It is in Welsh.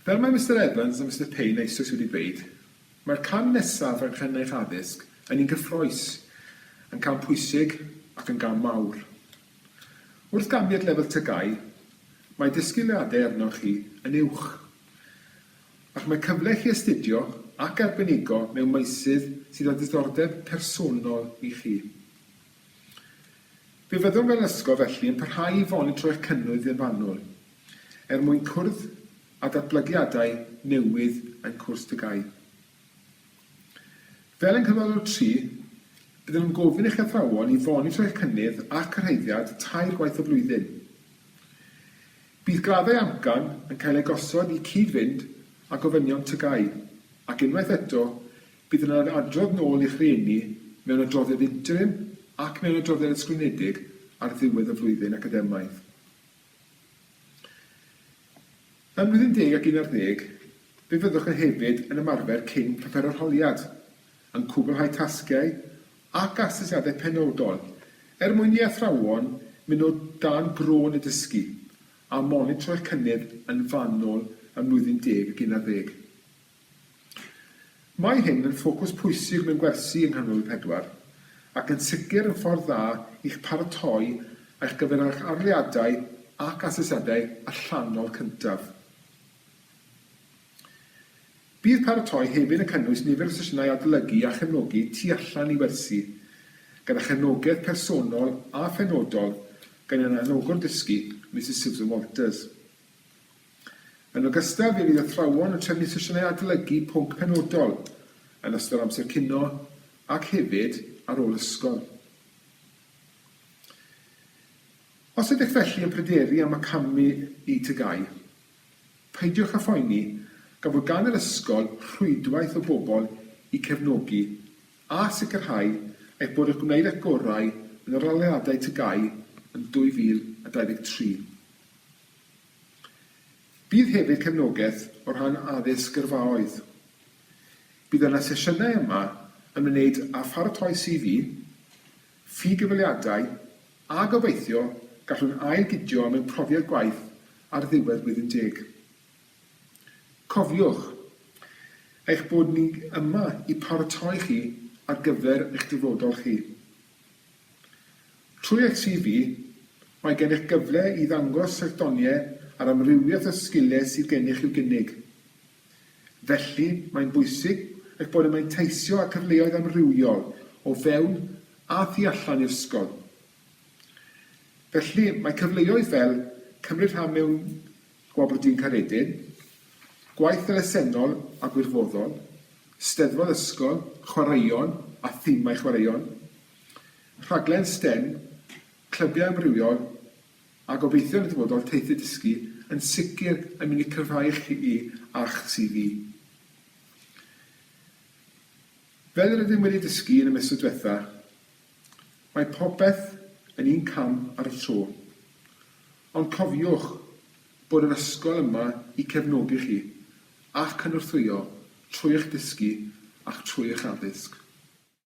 Fel mae Mr Evans a Mr Payne eisoes wedi dweud, mae'r cam nesaf ar eich addysg yn un gyffroes, yn cam pwysig ac yn gam mawr. Wrth gambiad lefel tygau, mae disgwyliadau arnoch chi yn uwch, ac mae cyfle chi astudio ac arbenigo mewn meysydd sydd â diddordeb personol i chi. Fe fyddwn fel ysgol felly yn parhau i fonitro eich cynnydd yn fanwl, mwyn cwrdd a datblygiadau newydd yn cwrs tygau. Fel yn cyfnodol 3, byddwn yn gofyn eich athrawon i fonitro eich cynnydd ac cyrhaeddiad 2 gwaith o flwyddyn. Bydd graddau amcan yn cael ei gosod i cyd-fynd â gofynion tygau, ac unwaith eto, bydd yna adrodd nôl i'ch rhieni mewn adroddiad interim ac mewn adroddiad ysgrifenedig ar ddiwedd y flwyddyn academaidd. Ym mlwyddyn 10 ac 11, fe fyddwch yn hefyd yn ymarfer cyn papur arholiad, yn cwblhau tasgau ac asesiadau penodol, mwyn i athrawon mynd o dan gron y dysgu a monitro eich cynnydd yn fanwl ym mlwyddyn 10 ac 11. Mae hyn yn ffocws pwysig mewn gwersi yng nghanol 4 ac yn sicr yn ffordd dda i'ch paratoi a'ch gyfer eich arliadau ac asesiadau allanol cyntaf. Bydd paratoi hefyd yn cynnwys nifer o sesiynau adolygu a chefnogi tu allan i wersi, gyda chefnogaeth personol a phenodol gan yna anogwr dysgu Mrs Susan Walters. Yn ogystal, fe fydd athrawon yn trefnu sesiynau adolygu pwnc penodol yn ystod amser cino ac hefyd ar ôl ysgol. Os ydych felly yn pryderu am y camu i tygau, peidiwch â phoeni gan fod gan yr ysgol rhwydwaith o bobl i cefnogi a sicrhau eich bod eich gwneud eich gorau yn yr arholiadau tygau yn 2023. Bydd hefyd cefnogaeth o ran addysg gyrfaoedd. Bydd yna sesiynau yma yn wneud â pharatoi CV, ffi-gyfaliadau a gobeithio gallwn ail-gydio mewn profiad gwaith ar ddiwedd blwyddyn 10. Cofiwch eich bod ni yma i paratoi chi ar gyfer eich dyfodol chi. Trwy eich CV, mae gennych gyfle i ddangos eich doniau ar amrywiaeth o sgiliau sydd gennych i'w gynnig. Felly, mae'n bwysig eich bod yn teisio â cyfleoedd amrywiol o fewn a thu allan i'r ysgol. Felly, mae cyfleoedd fel cymryd rhan mewn gwabrydyn caredin, gwaith elusennol a gwirfoddol, steddfod ysgol, chwaraeon a themau chwaraeon, rhaglen STEM, clybiau amrywiol a gobeithio yn y dyfodol teithio dysgu yn sicr yn mynd i cyfrhau chi a'ch CV. Fel rydym wedi dysgu yn y misoedd diwetha, mae popeth yn un cam ar y tro. Ond cofiwch bod yr ysgol yma i cefnogi chi ac yn wrthwyo trwy eich dysgu ac trwy eich addysg.